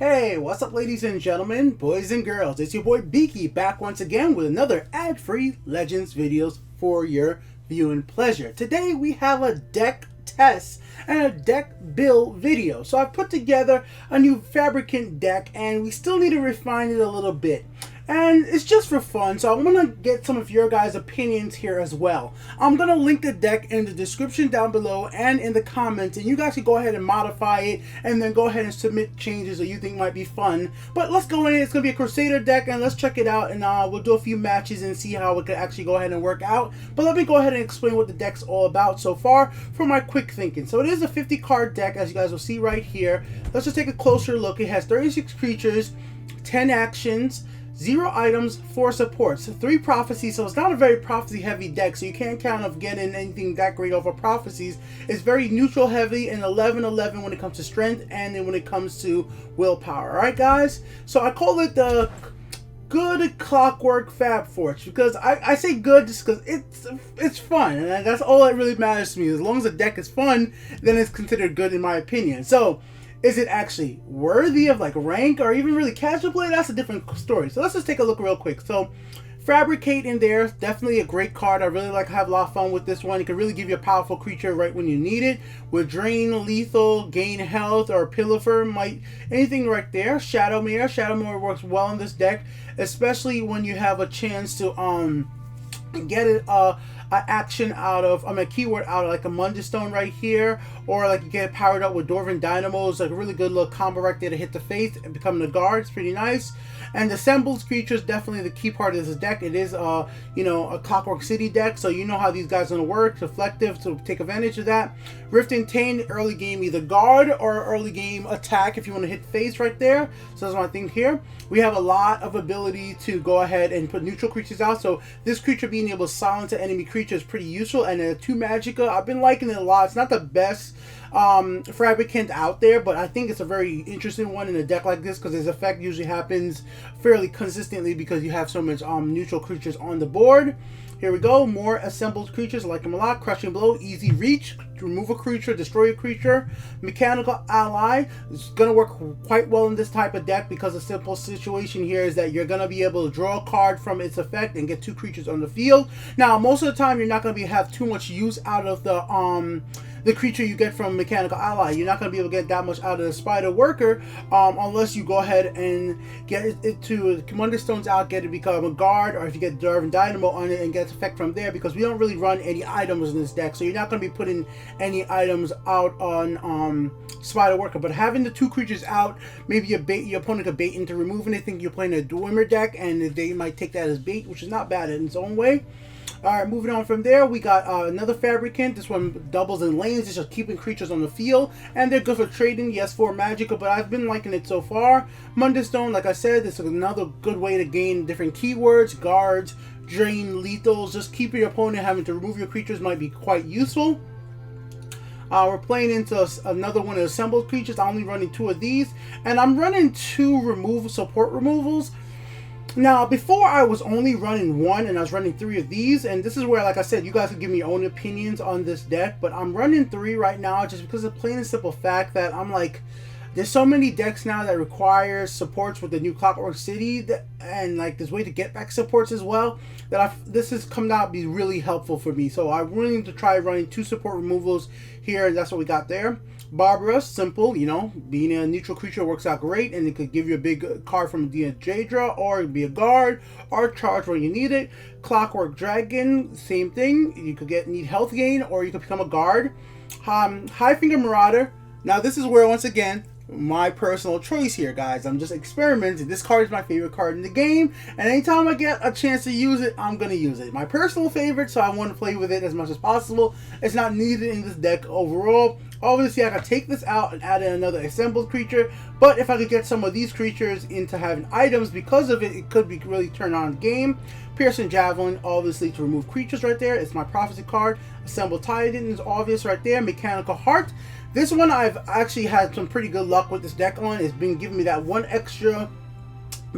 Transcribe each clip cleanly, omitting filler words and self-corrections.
Hey, what's up ladies and gentlemen, boys and girls? It's your boy Beaky back once again with another ad-free Legends videos for your viewing pleasure. Today we have a deck test and a deck build video. So I've put together a new Fabricant deck and we still need to refine it a little bit. And it's just for fun, so I'm going to get some of your guys' opinions here as well. I'm going to link the deck in the description down below and in the comments, and you guys can go ahead and modify it and then go ahead and submit changes that you think might be fun. But let's go in, it's going to be a Crusader deck, and let's check it out, and we'll do a few matches and see how it could actually go ahead and work out. But let me go ahead and explain what the deck's all about so far for my quick thinking. So it is a 50 card deck, as you guys will see right here. Let's just take a closer look. It has 36 creatures, 10 actions, 0 items, 4 supports, 3 prophecies, so it's not a very prophecy heavy deck, so you can't count of getting anything that great over prophecies. It's very neutral heavy and 11-11 when it comes to strength and then when it comes to willpower. Alright guys, so I call it the good Clockwork Fab Forge because I say good just because it's fun, and that's all that really matters to me. As long as the deck is fun, then it's considered good in my opinion. So is it actually worthy of like rank or even really casual play? That's a different story. So let's just take a look real quick. So Fabricate in there, definitely a great card. I really like to have a lot of fun with this one. It can really give you a powerful creature right when you need it. With Drain, Lethal, Gain Health, or Pilfer, anything right there. Shadowmere works well in this deck, especially when you have a chance to get it action out of, a keyword out of like a Mundus Stone right here, or like you get it powered up with Dwarven Dynamos, like a really good little combo right there to hit the face and become the guard. It's pretty nice. And assembles creatures, definitely the key part of this deck. It is you know, a Clockwork City deck, so you know how these guys are going to work. Reflective, so take advantage of that. Rift and Taint, early game either guard or early game attack if you want to hit face right there. So that's my thing here. We have a lot of ability to go ahead and put neutral creatures out, so this creature being able to silence an enemy creature is pretty useful. And a 2 Magicka, I've been liking it a lot. It's not the best Fabricant out there, but I think it's a very interesting one in a deck like this because its effect usually happens fairly consistently because you have so much neutral creatures on the board. Here we go, more assembled creatures, like them a lot. Crushing Blow, easy reach, remove a creature, destroy a creature. Mechanical Ally is going to work quite well in this type of deck because the simple situation here is that you're going to be able to draw a card from its effect and get 2 creatures on the field. Now, most of the time, you're not going to have too much use out of the creature you get from Mechanical Ally. You're not going to be able to get that much out of the Spider Worker unless you go ahead and get it to Commander Stones out, get it to become a guard, or if you get Dwarven Dynamo on it and get its effect from there, because we don't really run any items in this deck, so you're not going to be putting any items out on Spider Worker. But having the 2 creatures out, maybe your opponent could bait into removing it, think you're playing a Dwemer deck, and they might take that as bait, which is not bad in its own way. Alright, moving on from there, we got another Fabricant. This one doubles in lanes. It's just keeping creatures on the field. And they're good for trading. Yes, for Magicka, but I've been liking it so far. Mundus Stone, like I said, this is another good way to gain different keywords. Guards, Drain, Lethals. Just keeping your opponent having to remove your creatures might be quite useful. We're playing into another one of the assembled creatures. I'm only running 2 of these. And I'm running 2 support removals. Now, before I was only running 1 and I was running 3 of these, and this is where, like I said, you guys can give me your own opinions on this deck, but I'm running 3 right now just because of the plain and simple fact that I'm like, there's so many decks now that require supports with the new Clockwork City, and like there's way to get back supports as well, that this has come out to be really helpful for me. So I'm willing to try running 2 support removals here, and that's what we got there. Barbara, simple, you know, being a neutral creature works out great, and it could give you a big card from Daedra, or be a guard, or charge when you need it. Clockwork Dragon, same thing. You could need health gain, or you could become a guard. Highfinger Marauder. Now this is where, once again, my personal choice here, guys. I'm just experimenting. This card is my favorite card in the game, and anytime I get a chance to use it, I'm going to use it. My personal favorite, so I want to play with it as much as possible. It's not needed in this deck overall. Obviously, I could take this out and add in another assembled creature, but if I could get some of these creatures into having items because of it, it could be really turn on game. Piercing Javelin, obviously, to remove creatures right there. It's my Prophecy card. Assembled Titan is obvious right there. Mechanical Heart. This one I've actually had some pretty good luck with this deck on. It's been giving me that 1 extra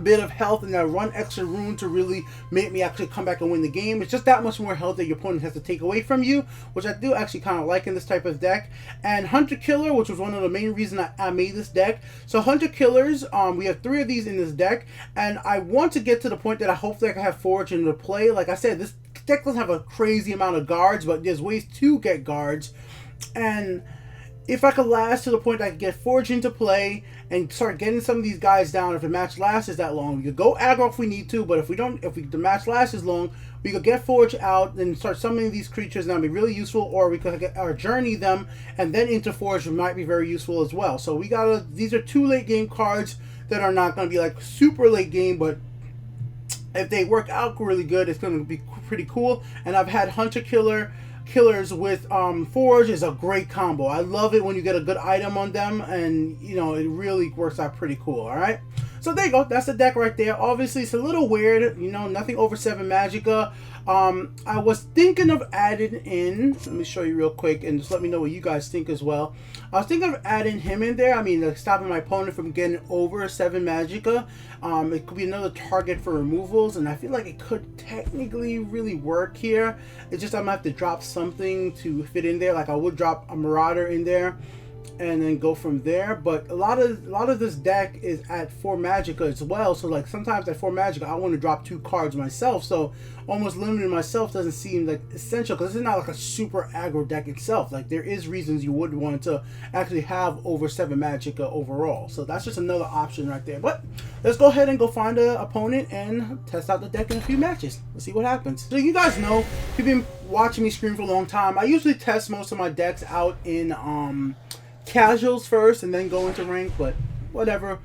bit of health and that one extra rune to really make me actually come back and win the game. It's just that much more health that your opponent has to take away from you, which I do actually kind of like in this type of deck. And Hunter Killer, which was one of the main reasons I made this deck. So Hunter Killers, we have 3 of these in this deck, and I want to get to the point that I hopefully I can have Forge into play. Like I said, this deck doesn't have a crazy amount of guards, but there's ways to get guards. And if I could last to the point I could get Forge into play and start getting some of these guys down, if the match lasts that long, we could go aggro if we need to, but if we don't, the match lasts as long, we could get Forge out and start summoning these creatures, and that'd be really useful. Or we could get our journey them and then into Forge might be very useful as well. So we gotta, these are 2 late game cards that are not gonna be like super late game, but if they work out really good, it's gonna be pretty cool. And I've had Hunter Killers with Forge is a great combo. I love it when you get a good item on them, and you know, it really works out pretty cool. All right, so there you go. That's the deck right there. Obviously it's a little weird, you know, nothing over 7 Magicka. I was thinking of adding in, let me show you real quick and just let me know what you guys think as well. I was thinking of adding him in there. I mean, like stopping my opponent from getting over 7 Magicka. It could be another target for removals, and I feel like it could technically really work here. It's just I'm gonna have to drop something to fit in there. Like I would drop a Marauder in there and then go from there. But a lot of this deck is at 4 Magicka as well. So like sometimes at 4 Magicka I want to drop 2 cards myself. So almost limiting myself doesn't seem like essential, because it's not like a super aggro deck itself. Like there is reasons you would want to actually have over 7 Magicka overall. So that's just another option right there. But let's go ahead and go find an opponent and test out the deck in a few matches. Let's see what happens. So you guys know, if you've been watching me stream for a long time, I usually test most of my decks out in casuals first and then go into rank, but whatever.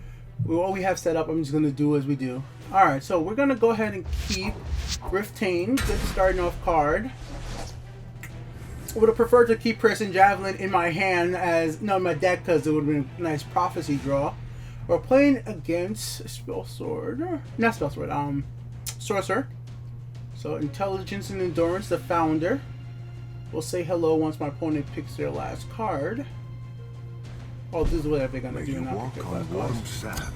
What we have set up, I'm just going to do as we do. Alright, so we're going to go ahead and keep Riftain, good starting off card. I would have preferred to keep Piercing Javelin in my hand as, no, in my deck, because it would have been a nice prophecy draw. We're playing against Sorcerer. So Intelligence and Endurance, the founder. We'll say hello once my opponent picks their last card. Oh, this is what they're gonna do now.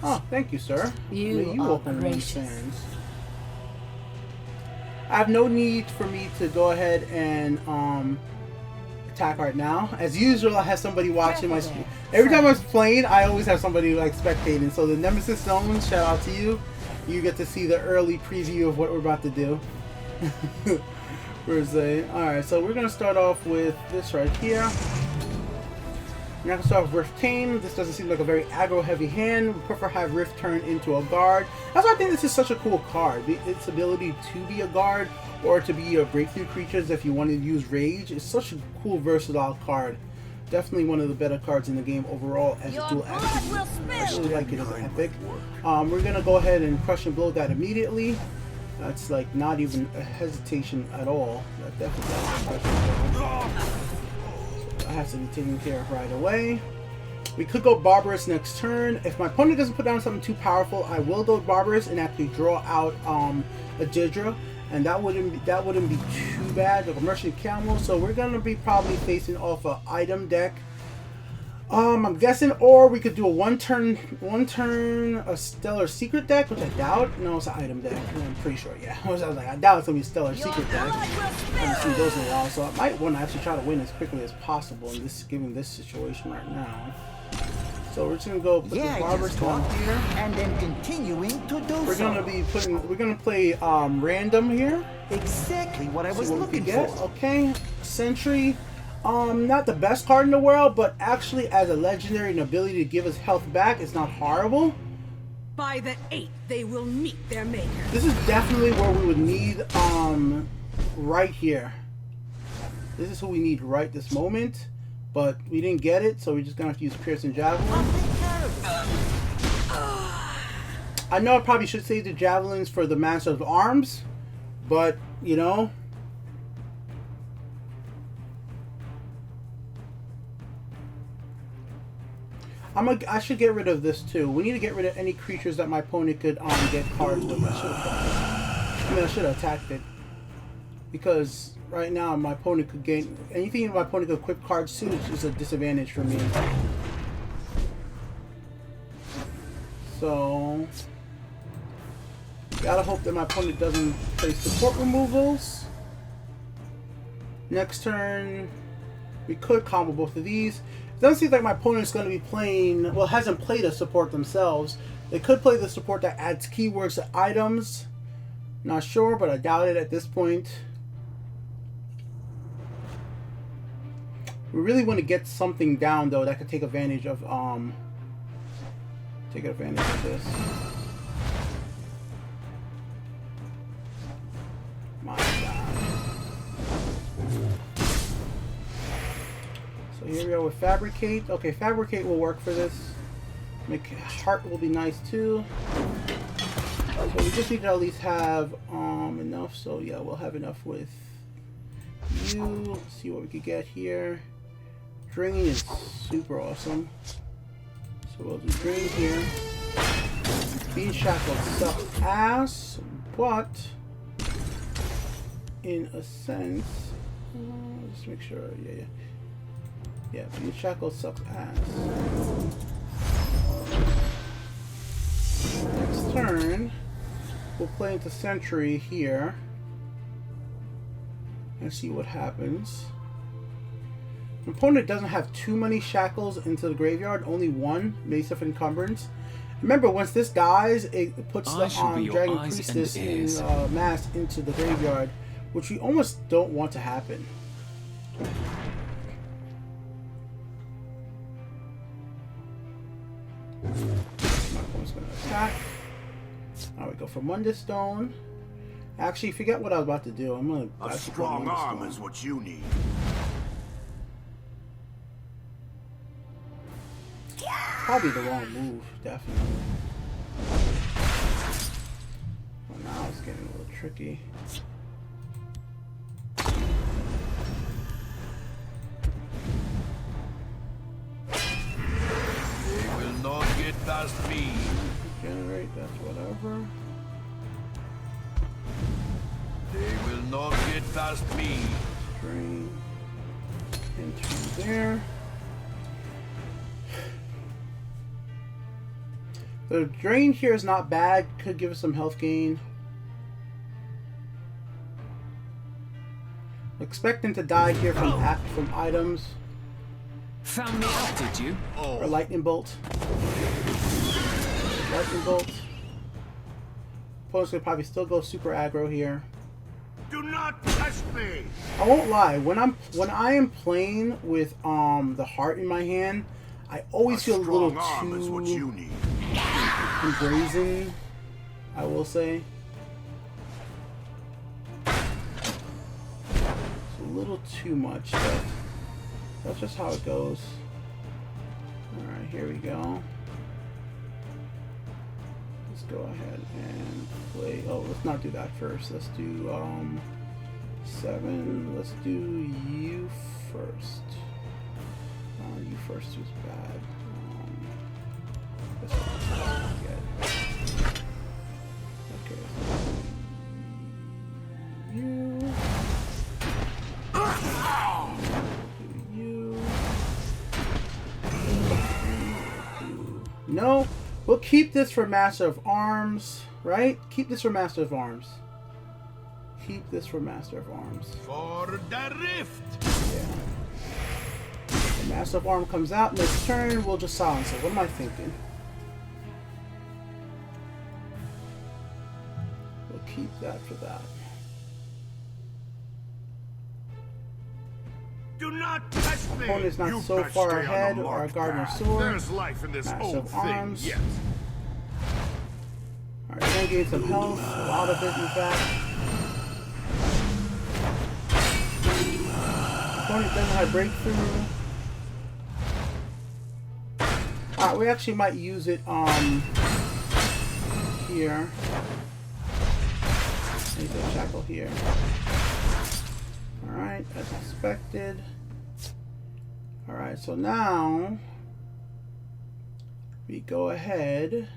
Oh, thank you, sir. You walk on warm sands. I have no need for me to go ahead and attack right now. As usual, I have somebody watching my stream. Every time I'm playing, I always have somebody like spectating. So the Nemesis Zone, shout out to you. You get to see the early preview of what we're about to do. Alright, so we're gonna start off with this right here. We're not going to start with Rift Tame. This doesn't seem like a very aggro-heavy hand. We prefer have Rift turn into a guard. That's why I think this is such a cool card. Its ability to be a guard or to be a breakthrough creatures if you want to use Rage is such a cool, versatile card. Definitely one of the better cards in the game overall as a dual action. I really like it as an epic. We're going to go ahead and crush and blow that immediately. That's like not even a hesitation at all. That definitely crush and blow. Has to be taken care of right away. We could go Barbarous next turn. If my opponent doesn't put down something too powerful, I will go Barbarous and actually draw out a Deirdre, and that wouldn't be too bad. Like a Merchant Camel. So we're gonna be probably facing off a item deck. I'm guessing, or we could do a one turn a Stellar Secret deck, which I doubt. No, it's an item deck. I'm pretty sure, yeah. I was like, I doubt it's gonna be a Stellar Secret deck. I haven't seen those in a while, so I might want to actually try to win as quickly as possible in this, given this situation right now. So we're just gonna go put the Barbarous down here, and then continuing to do we're gonna play random here. Exactly what I was looking for. Okay, Sentry. Not the best card in the world, but actually as a legendary and ability to give us health back, it's not horrible. By the 8th, they will meet their maker. This is definitely where we would need, right here. This is who we need right this moment, but we didn't get it, so we're just gonna have to use Piercing Javelin. I know I probably should save the Javelins for the Master of Arms, but, you know, I should get rid of this too. We need to get rid of any creatures that my opponent could get cards with. I should have attacked it, because right now my opponent could gain anything my opponent could equip cards to, which is a disadvantage for me. So Gotta hope that my opponent doesn't play support removals. Next turn, we could combo both of these. It doesn't seem like my opponent's going to be playing, well, hasn't played a support themselves. They could play the support that adds keywords to items. Not sure, but I doubt it at this point. We really want to get something down, though, that could take advantage of, this. My God. So here we go with Fabricate. Okay, Fabricate will work for this. Make Heart will be nice too. So we just need to at least have enough. So yeah, we'll have enough with you. Let's see what we could get here. Drain is super awesome. So we'll do Drain here. Being Shackled sucks ass, but in a sense, just make sure. Yeah. Being Shackled sucks ass. Next turn, we'll play into Sentry here and see what happens. My opponent doesn't have too many shackles into the graveyard, only one, Mace of Encumbrance. Remember, once this dies, it puts the Dragon Priestess in mass into the graveyard, which we almost don't want to happen. My opponent's going to attack. Now we go for Wonderstone. Actually, forget what I was about to do. I'm going to... A strong arm is what you need. Probably the wrong move, definitely. Well, now it's getting a little tricky. They will not get past me. Generate, that's whatever. They will not get past me. Drain. Enter there. The drain here is not bad. Could give us some health gain. Expecting to die here from items. Found me out, did you? Or lightning bolt. Lightning bolt. Opponent's gonna probably still go super aggro here. Do not touch me. I won't lie. When I am playing with the heart in my hand, I always feel a little arm is what you need. brazen, I will say. It's a little too much, but that's just how it goes. Alright, here we go. Let's go ahead and play. Oh, let's not do that first. Let's do 7. Let's do you first. You first was bad. This one's good. Okay. No, we'll keep this for Master of Arms, right? Keep this for Master of Arms. Keep this for Master of Arms. For the rift. Yeah. The Master of Arms comes out next turn. We'll just silence it. What am I thinking? We'll keep that for that. Do not touch me. Opponent is not so far ahead. Our Gardener Sword. There's life in this Master old of thing. Arms. Yes. Alright, we're gonna gain some health. A lot of it, in fact. Opponent doesn't have breakthrough. Alright, we actually might use it here. Use a shackle here. Alright, as expected. Alright, so now we go ahead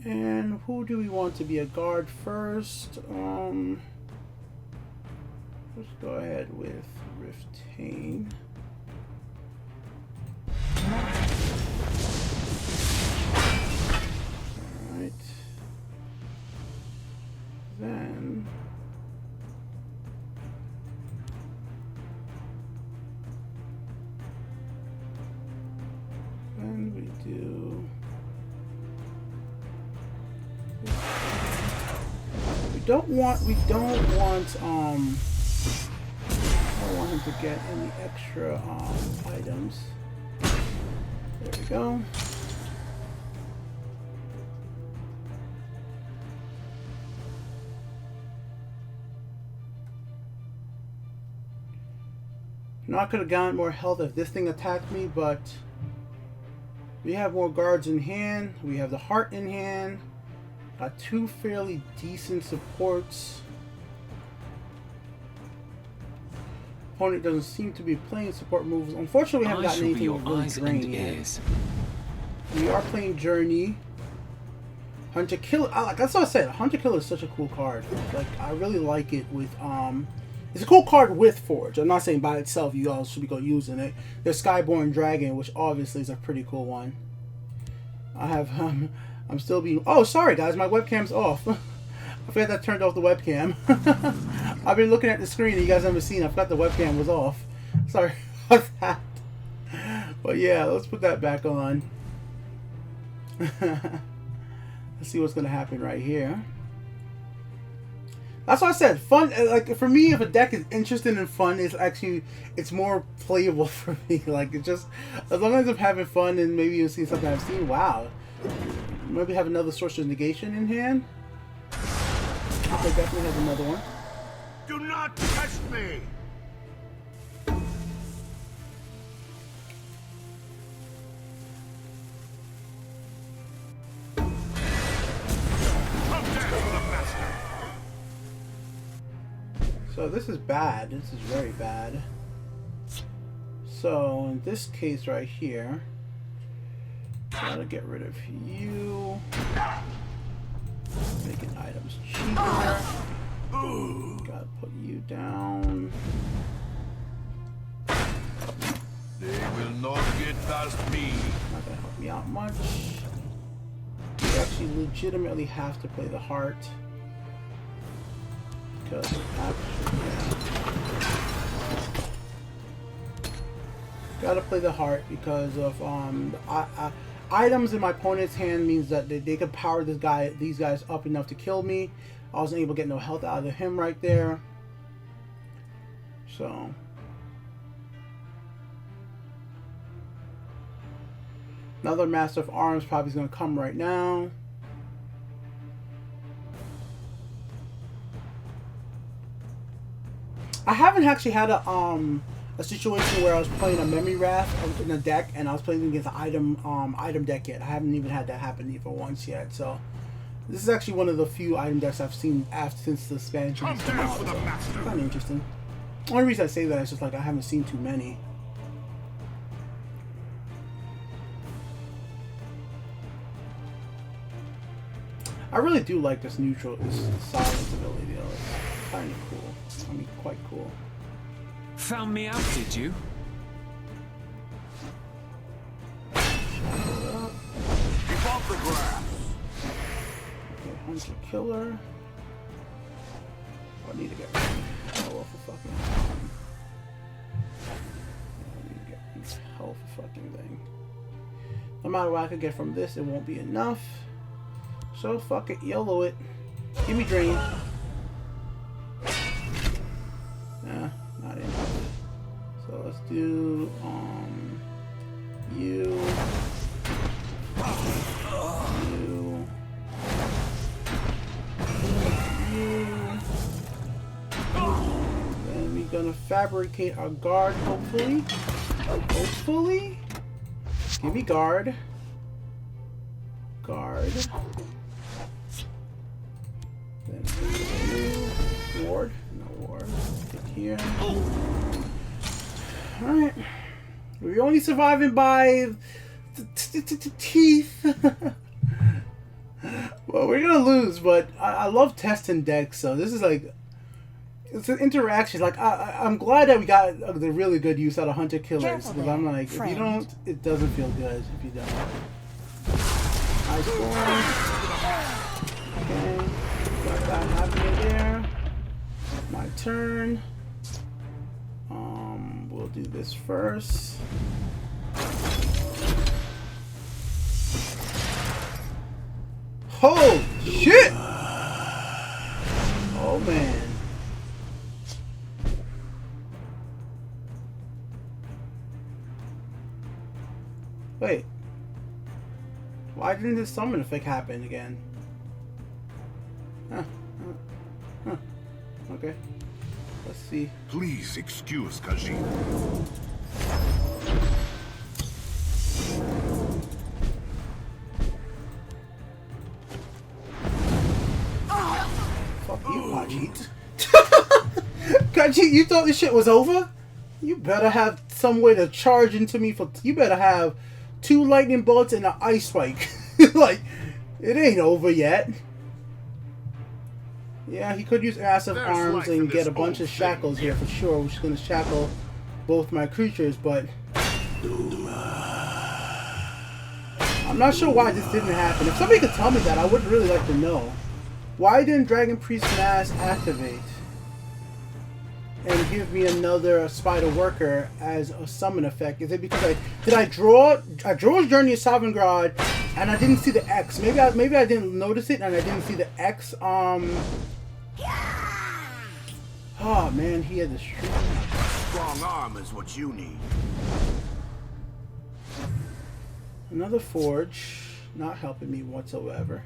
and who do we want to be a guard first? Let's go ahead with Riftain. Alright. don't want I don't want him to get any extra items. There we go. Not could have gotten more health if this thing attacked me, but we have more guards in hand. We have the heart in hand. Got two fairly decent supports. Opponent doesn't seem to be playing support moves. Unfortunately, we haven't gotten anything really draining yet. We are playing Journey. Hunter Killer. Like that's what I said. Hunter Killer is such a cool card. Like I really like it with It's a cool card with Forge. I'm not saying by itself you all should be going using it. There's Skyborn Dragon, which obviously is a pretty cool one. I have I'm still being. Oh, sorry guys, my webcam's off. I forgot that I turned off the webcam. I've been looking at the screen and you guys haven't seen. I forgot the webcam was off. Sorry about that. But yeah, let's put that back on. Let's see what's gonna happen right here. That's what I said. Fun, like for me, if a deck is interesting and fun, it's more playable for me. Like it just, as long as I'm having fun and maybe you'll see something I've seen. Wow, maybe have another source of negation in hand. I definitely have another one. Do not test me. So this is bad. This is very bad. So in this case right here, gotta get rid of you. Making items cheaper. Gotta put you down. They will not get past me. Not gonna help me out much. You actually legitimately have to play the heart. Because gotta play the heart because of items in my opponent's hand means that they could power these guys up enough to kill me. I wasn't able to get no health out of him right there. So another Master of Arms probably is gonna come right now. I haven't actually had a situation where I was playing a Memory Wrath in a deck and I was playing against an item deck yet. I haven't even had that happen even once yet. So this is actually one of the few item decks I've seen since the expansion has come out. So kind of interesting. The only reason I say that is just like I haven't seen too many. I really do like this silence ability though. It's kind of cool. I mean, quite cool. Found me out, did you? Keep off the grass. Okay, Hunter Killer. I need to get hell off the fucking. I need to get this hell off the fucking thing. No matter what I can get from this, it won't be enough. So fuck it, YOLO it. Give me drain. Nah, not enough. So let's do you. Then we're gonna fabricate our guard, hopefully. Hopefully. Give me guard. Guard. Then ward. No ward. Get here. Alright. We're only surviving by teeth. Well, we're gonna lose, but I love testing decks, so this is like it's an interaction. Like I'm glad that we got the really good use out of Hunter Killers, because I'm like, if you don't, it doesn't feel good if you don't. Ice Storm. Okay, got that happening there. My turn. We'll do this first. Holy shit! Oh man. Wait. Why didn't this summon effect happen again? Huh. Okay. Let's see. Please excuse Khajiit. Fuck you, Khajiit. Khajiit, you thought this shit was over? You better have some way to charge into me for. You better have 2 lightning bolts and an ice spike. Like, it ain't over yet. Yeah, he could use massive There's arms life and in get this a bunch old of shackles thing. here for sure, which is going to shackle both my creatures, but I'm not sure why this didn't happen. If somebody could tell me that, I would really like to know. Why didn't Dragon Priest Mass activate and give me another Spider Worker as a summon effect? Is it because I draw Journey of Sovngarde and I didn't see the X? Maybe I didn't notice it and I didn't see the X. Oh man, he had the streak. Strong arm is what you need. Another Forge, not helping me whatsoever.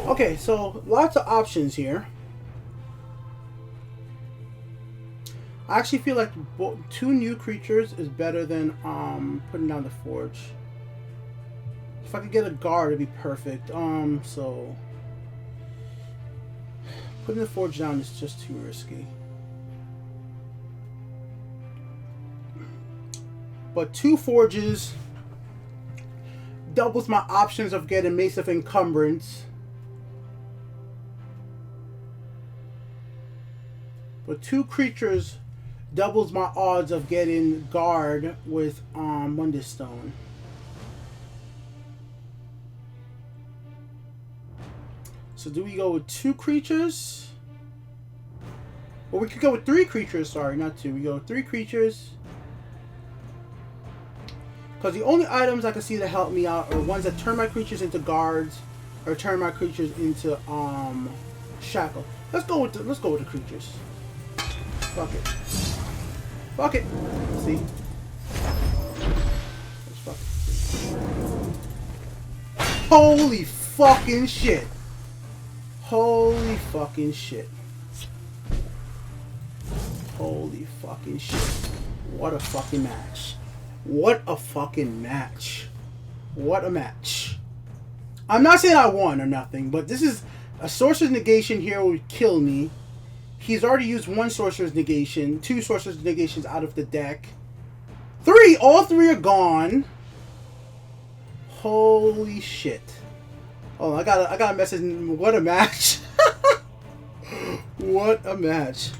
Okay, so lots of options here. I actually feel like 2 new creatures is better than putting down the Forge. If I could get a guard, it'd be perfect. So putting the Forge down is just too risky. But 2 Forges doubles my options of getting Mace of Encumbrance. But 2 creatures doubles my odds of getting guard with Wonderstone. So do we go with 2 creatures? Or we could go with 3 creatures, sorry, not 2. We go with 3 creatures. Because the only items I can see that help me out are ones that turn my creatures into guards or turn my creatures into shackle. Let's go with the creatures. Fuck it. Fuck it. See? Let's fuck it. Holy fucking shit. Holy fucking shit. Holy fucking shit. What a fucking match. What a fucking match. What a match. I'm not saying I won or nothing, but this is a Sorcerer's Negation here would kill me. He's already used 1 Sorcerer's Negation, 2 Sorcerer's Negations out of the deck. 3! All 3 are gone. Holy shit. Oh, I got a message. What a match. What a match.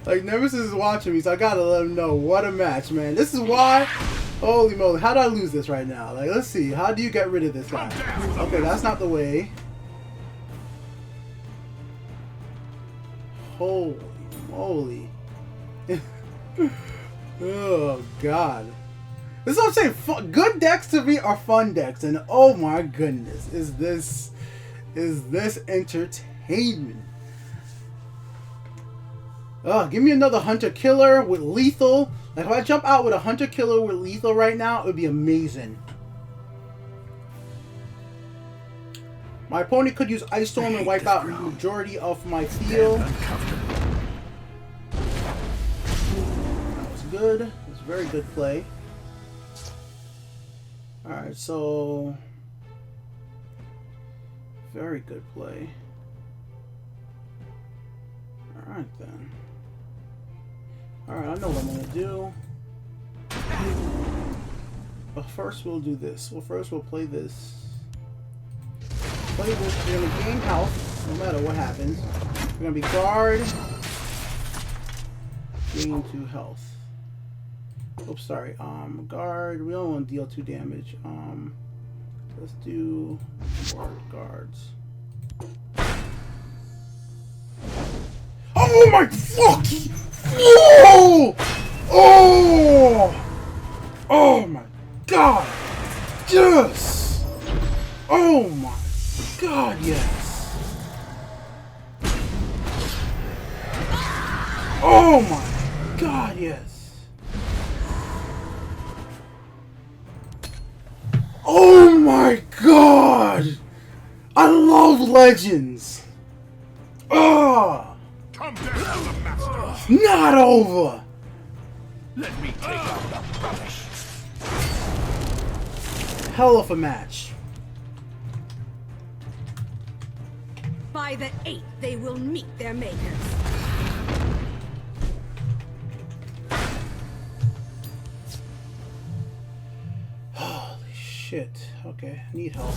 Like, Nemesis is watching me, so I gotta let him know. What a match, man. This is why. Holy moly. How do I lose this right now? Like, let's see. How do you get rid of this guy? Okay, that's not the way. Holy moly. Oh, God. This is what I'm saying. Good decks to me are fun decks. And oh my goodness. Is this entertainment? Give me another Hunter Killer with lethal. Like, if I jump out with a Hunter Killer with lethal right now, it would be amazing. My opponent could use Ice Storm and wipe out the majority of my field. That was good. It was a very good play. Alright, so... very good play. Alright then. Alright, I know what I'm going to do. But first we'll do this. Well, first we'll play this. Play this. We're going to gain health, no matter what happens. We're going to be guard. Gain 2 health. Oops, sorry. Guard. We don't want to deal 2 damage. Let's do more guards. Oh Oh my fucking! Oh! Oh! Oh my god! Yes! Oh my god, yes! Oh my god, yes! Oh my god! I love Legends! Ah! Come down to the master. Not over! Let me take out the rubbish. Hell of a match. By the 8th, they will meet their makers. Holy shit. Okay, I need help.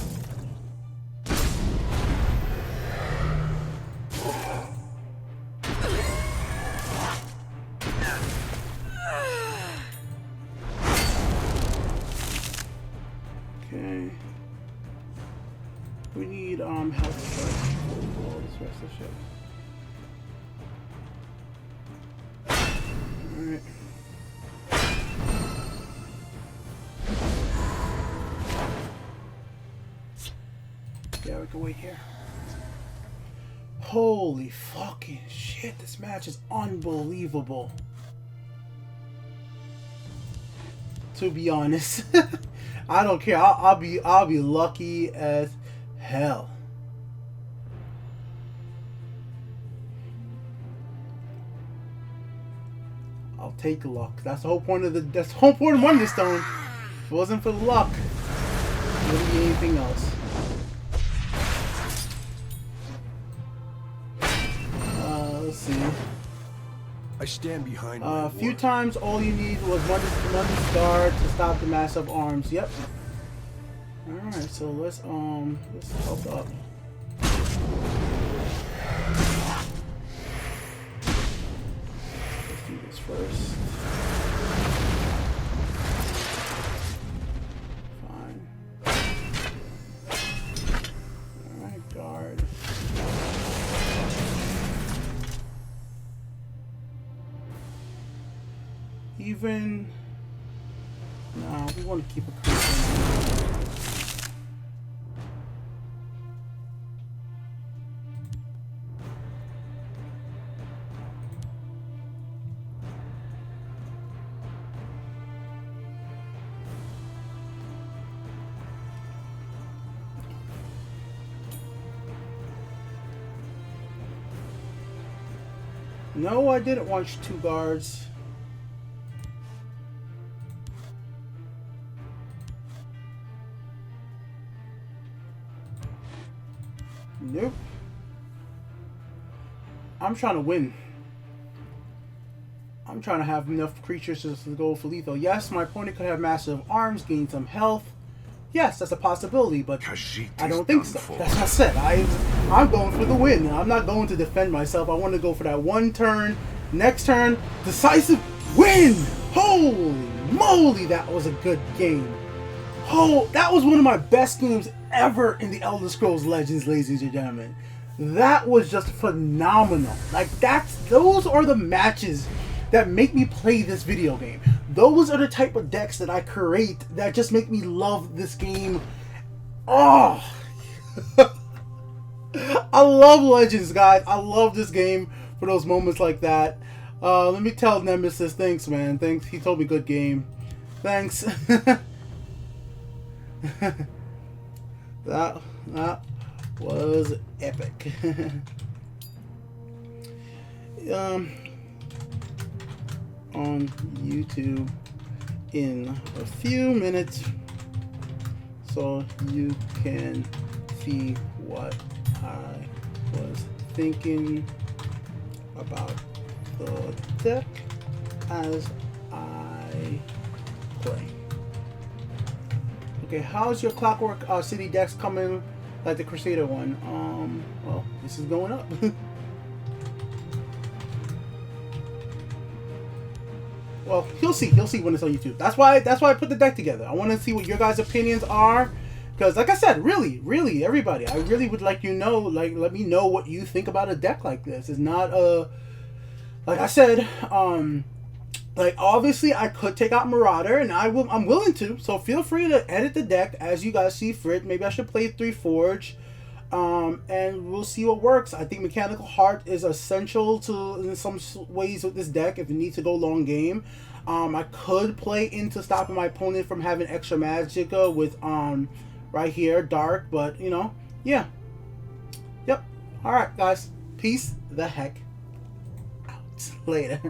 Okay. We need health first for all this rest of the shit. Alright. Yeah, we can wait here. Holy fucking shit, this match is unbelievable. To be honest. I don't care. I'll be lucky as hell. I'll take luck. That's the whole point of Wonderstone. If it wasn't for the luck, it wouldn't be anything else. Let's see. I stand behind A few times, all you need was one star to stop the mass of arms. Yep. All right, so let's help up. Let's do this first. Fine. All right, guard. Even no, we want to keep a creature. No, I didn't want 2 guards. Nope. I'm trying to win. I'm trying to have enough creatures to go for lethal. Yes, my opponent could have massive arms, gain some health. Yes, that's a possibility, but I don't think so. That's what I said. I'm going for the win. I'm not going to defend myself. I want to go for that one turn. Next turn, decisive win! Holy moly, that was a good game. Oh, that was one of my best games ever in the Elder Scrolls Legends, ladies and gentlemen. That was just phenomenal. Like, those are the matches that make me play this video game. Those are the type of decks that I create that just make me love this game. Oh, I love Legends, guys. I love this game for those moments like that. Let me tell Nemesis, thanks, man. Thanks. He told me good game. Thanks. that was epic. On YouTube in a few minutes, so you can see what I was thinking about the deck as I play. Okay, how's your Clockwork City decks coming, like the Crusader one? Well, this is going up. Well, he'll see when it's on YouTube. That's why I put the deck together. I want to see what your guys' opinions are, because like I said, really, everybody, I really would like let me know what you think about a deck like this. It's not like I said, like obviously I could take out Marauder, and I'm willing to. So feel free to edit the deck as you guys see fit. Maybe I should play 3 Forge, and we'll see what works. I think Mechanical Heart is essential to in some ways with this deck if it needs to go long game. I could play into stopping my opponent from having extra Magicka with right here Dark, but you know, yeah, yep. All right, guys, peace the heck out. Later.